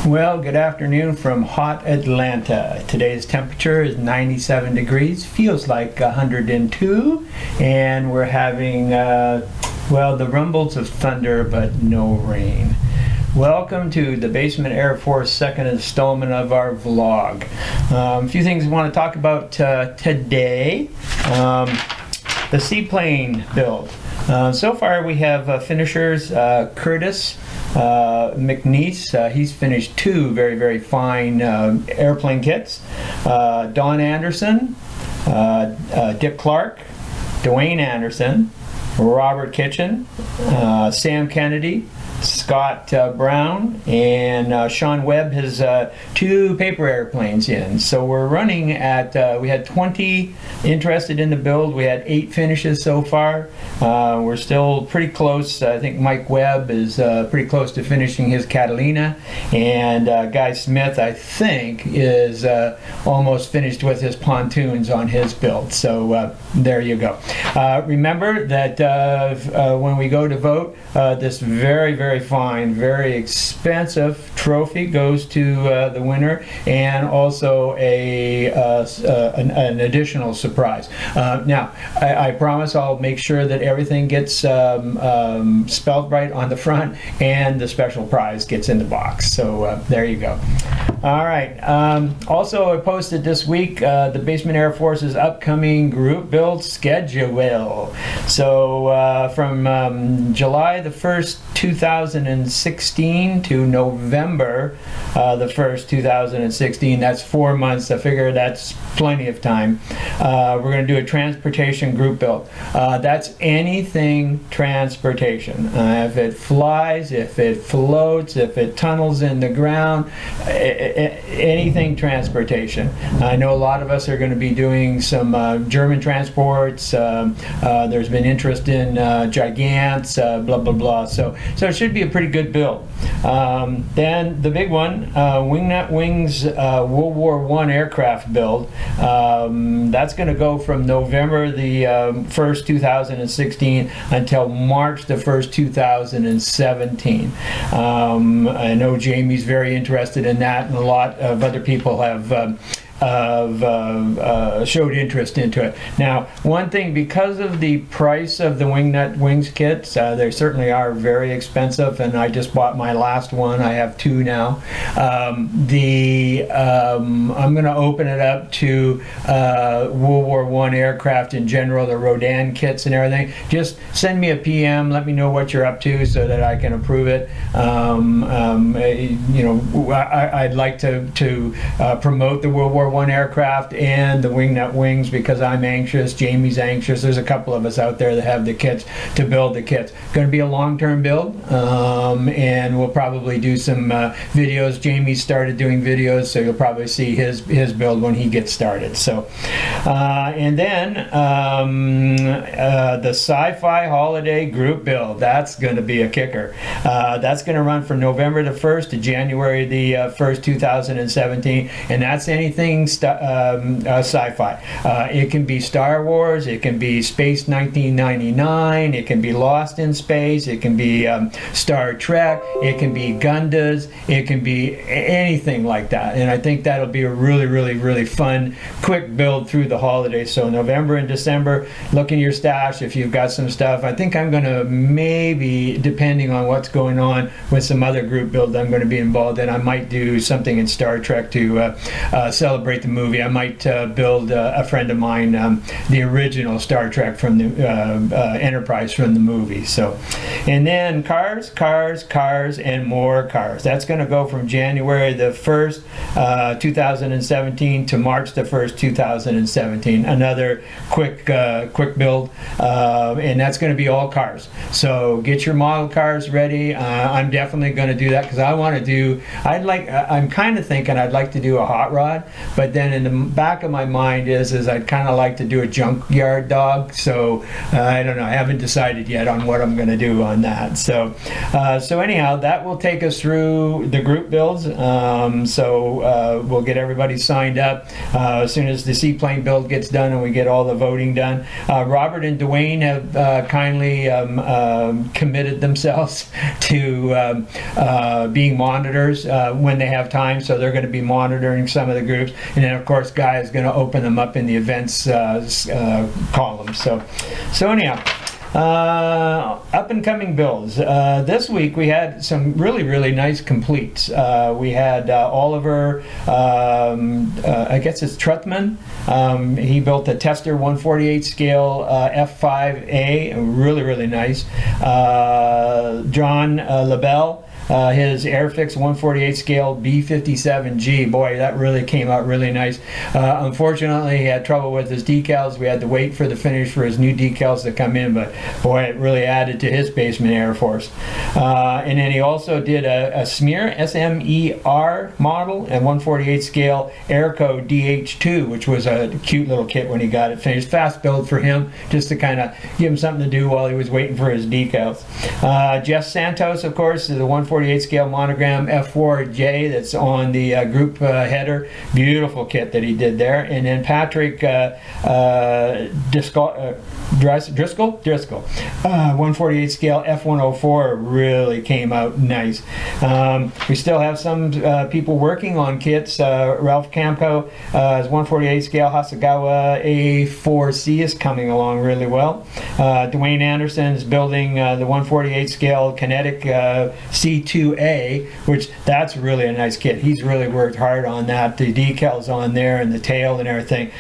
Well, good afternoon from hot Atlanta. Today's temperature is 97 degrees, feels like 102, and we're having, well, the rumbles of thunder, but no rain. Welcome to the Basement Air Force second installment of our vlog. A few things we want to talk about today. The seaplane build. So far we have finishers, Curtis McNeese, he's finished two very, very fine airplane kits. Don Anderson, Dick Clark, Dwayne Anderson, Robert Kitchen, Sam Kennedy, Scott Brown, and Sean Webb has two paper airplanes in. So we're running at, we had 20 interested in the build. We had 8 finishes so far. We're still pretty close. I think Mike Webb is pretty close to finishing his Catalina, and Guy Smith, I think, is almost finished with his pontoons on his build. So there you go. Remember that when we go to vote, this very, very fine, very expensive trophy goes to the winner, and also an additional surprise. Now, I promise I'll make sure that everything gets spelled right on the front, and the special prize gets in the box. So there you go. All right. Also, I posted this week the Basement Air Force's upcoming group build schedule. So from July the 1st, 2016 to November the 1st, 2016, that's 4 months. I figure that's plenty of time. We're going to do a transportation group build. That's anything transportation. If it flies, if it floats, if it tunnels in the ground, anything transportation. I know a lot of us are going to be doing some German transports. There's been interest in Gigants, blah, blah, blah. So it should be a pretty good build. Then the big one, Wingnut Wings World War I aircraft build. That's going to go from November the 1st, 2016 until March the 1st, 2017. I know Jamie's very interested in that, and a lot of other people have showed interest into it. Now, one thing, because of the price of the Wingnut Wings kits, they certainly are very expensive, and I just bought my last one. I have 2 now. I'm going to open it up to World War I aircraft in general, the Rodan kits and everything. Just send me a PM, let me know what you're up to so that I can approve it. You know, I'd like to promote the World War I aircraft and the Wingnut Wings because I'm anxious, Jamie's anxious. There's a couple of us out there that have the kits to build the kits. Going to be a long-term build, and we'll probably do some videos. Jamie started doing videos, so you'll probably see his build when he gets started. So, and then the Sci-Fi Holiday Group build. That's going to be a kicker. That's going to run from November the 1st to January the 1st, 2017, and that's anything sci-fi. It can be Star Wars, it can be Space 1999, it can be Lost in Space, it can be Star Trek, it can be Gundams, it can be anything like that. And I think that'll be a really, really, really fun, quick build through the holidays. So November and December, look in your stash if you've got some stuff. I think I'm going to maybe, depending on what's going on with some other group build I'm going to be involved in, I might do something in Star Trek to celebrate celebrate the movie, I might build a friend of mine the original Star Trek from the Enterprise from the movie. So, and then cars, and more cars. That's going to go from January the 1st, 2017 to March the 1st, 2017. Another quick build, and that's going to be all cars. So get your model cars ready. I'm definitely going to do that because I want to do. I'm kind of thinking I'd like to do a hot rod, but then in the back of my mind is I'd kind of like to do a junkyard dog. So I don't know. I haven't decided yet on what I'm going to do on that. So anyhow, that will take us through the group builds. So we'll get everybody signed up as soon as the seaplane build gets done and we get all the voting done. Robert and Dwayne have kindly committed themselves to being monitors when they have time, so they're going to be monitoring some of the groups, and then of course Guy is going to open them up in the events column. So anyhow, up and coming builds. This week we had some really nice completes. We had Oliver, I guess it's Truthman. He built a Tester 148 scale F5A, really nice. John LaBelle, his Airfix 148 scale B57G. Boy, that really came out really nice. Unfortunately, he had trouble with his decals. We had to wait for the finish for his new decals to come in, but boy, it really added to his Basement Air Force. And then he also did a Smear SMER model and 148 scale Airco DH2, which was a cute little kit when he got it finished. Fast build for him, just to kind of give him something to do while he was waiting for his decals. Jeff Santos, of course, is the 148 scale monogram F4J that's on the group header. Beautiful kit that he did there. And then Patrick Driscoll, 148 scale F104 really came out nice. We still have some people working on kits. Ralph Campo, his 148 scale Hasegawa A4C is coming along really well. Dwayne Anderson is building the 148 scale Kinetic C2A, which that's really a nice kit. He's really worked hard on that. The decals on there and the tail and everything.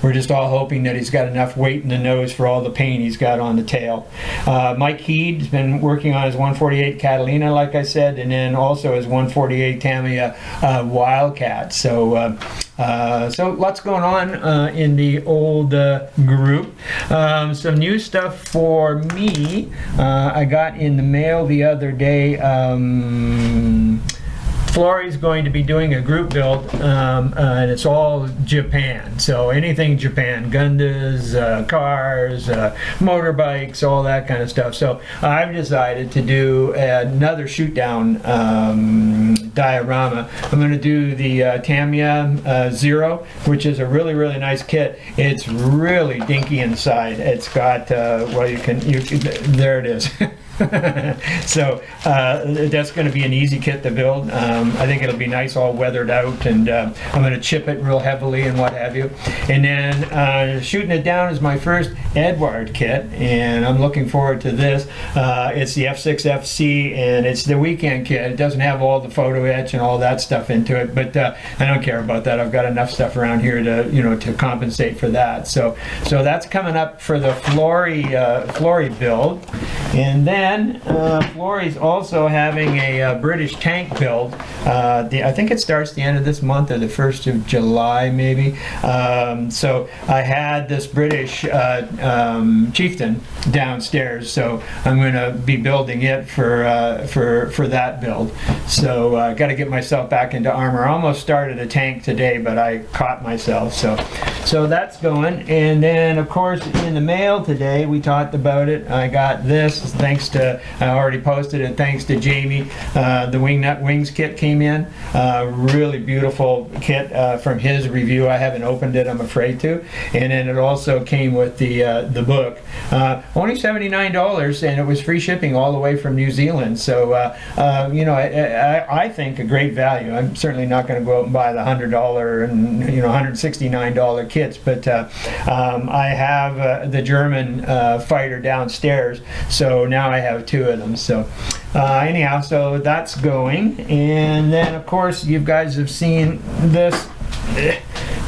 We're just all hoping that he's got enough weight in the nose for all the paint he's got on the tail. Mike Heed has been working on his 148 Catalina, like I said, and then also his 148 Tamiya Wildcat. So lots going on in the old group. Some new stuff for me. I got in the mail the other day. Flory's going to be doing a group build, and it's all Japan. So anything Japan, Gundams, cars, motorbikes, all that kind of stuff. So I've decided to do another shoot down diorama. I'm going to do the Tamiya Zero, which is a really nice kit. It's really dinky inside. It's got well, you can there it is. So that's going to be an easy kit to build. I think it'll be nice, all weathered out, and I'm going to chip it real heavily and what have you. And then shooting it down is my first Eduard kit, and I'm looking forward to this. It's the F6FC, and it's the weekend kit. It doesn't have all the photo etch and all that stuff into it, but I don't care about that. I've got enough stuff around here to to compensate for that. So that's coming up for the Flory build. And then Flory's also having a British tank build. I think it starts the end of this month or the 1st of July maybe. So I had this British Chieftain downstairs, so I'm going to be building it for that build. So I got to get myself back into armor. I almost started a tank today, but I caught myself. So that's going. And then of course in the mail today we talked about it. I got this. Thanks to, I already posted it, thanks to Jamie. The Wingnut Wings kit came in. Really beautiful kit from his review. I haven't opened it, I'm afraid to. And then it also came with the book. Only $79, and it was free shipping all the way from New Zealand. So, I think a great value. I'm certainly not going to go out and buy the $100 and $169 kits, but I have the German fighter downstairs. So now I have two of them. So anyhow, so that's going. And then of course you guys have seen this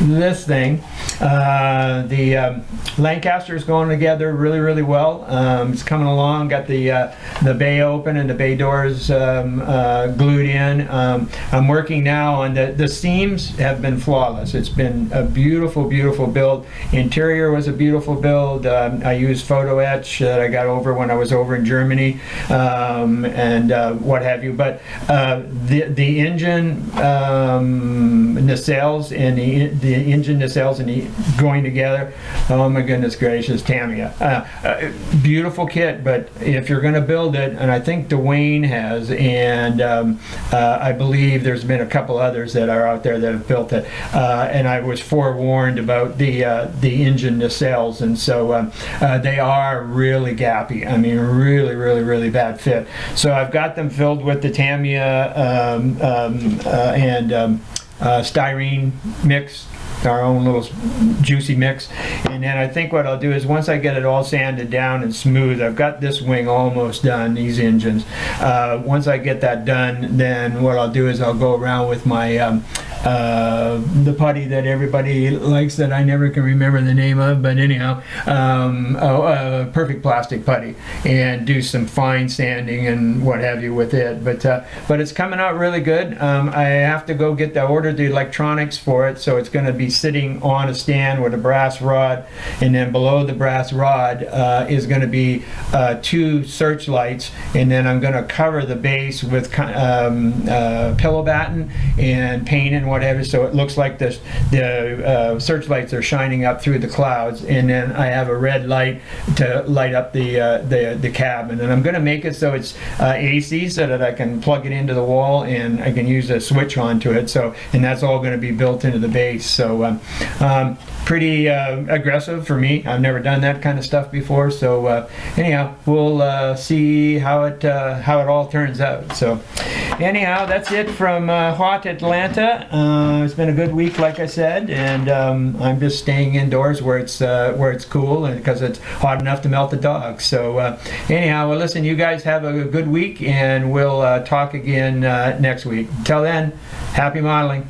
this thing. The Lancaster is going together really, really well. It's coming along. Got the bay open and the bay doors glued in. I'm working now on the seams have been flawless. It's been a beautiful, beautiful build. Interior was a beautiful build. I used photo etch that I got over when I was over in Germany, and what have you. But the engine nacelles and the engine nacelles and the going together. Oh my goodness gracious, Tamiya. Beautiful kit, but if you're going to build it, and I think Dwayne has, and I believe there's been a couple others that are out there that have built it, and I was forewarned about the engine nacelles, and so they are really gappy. I mean, really, really, really bad fit. So I've got them filled with the Tamiya and styrene mix, our own little juicy mix. And then I think what I'll do is once I get it all sanded down and smooth, I've got this wing almost done, these engines. Once I get that done, then what I'll do is I'll go around with my the putty that everybody likes that I never can remember the name of, but anyhow, perfect plastic putty, and do some fine sanding and what have you with it. But it's coming out really good. I have to go order the electronics for it, so it's going to be sitting on a stand with a brass rod, and then below the brass rod is going to be 2 searchlights, and then I'm going to cover the base with pillow batten and paint and whatever, so it looks like the searchlights are shining up through the clouds, and then I have a red light to light up the cab, and then I'm going to make it so it's AC, so that I can plug it into the wall and I can use a switch onto it. So, and that's all going to be built into the base. So pretty aggressive for me. I've never done that kind of stuff before. So anyhow, we'll see how it all turns out. So anyhow, that's it from hot Atlanta. It's been a good week, like I said, and I'm just staying indoors where it's cool, and because it's hot enough to melt the dog. So anyhow, well, listen, you guys have a good week, and we'll talk again next week. Till then, happy modeling.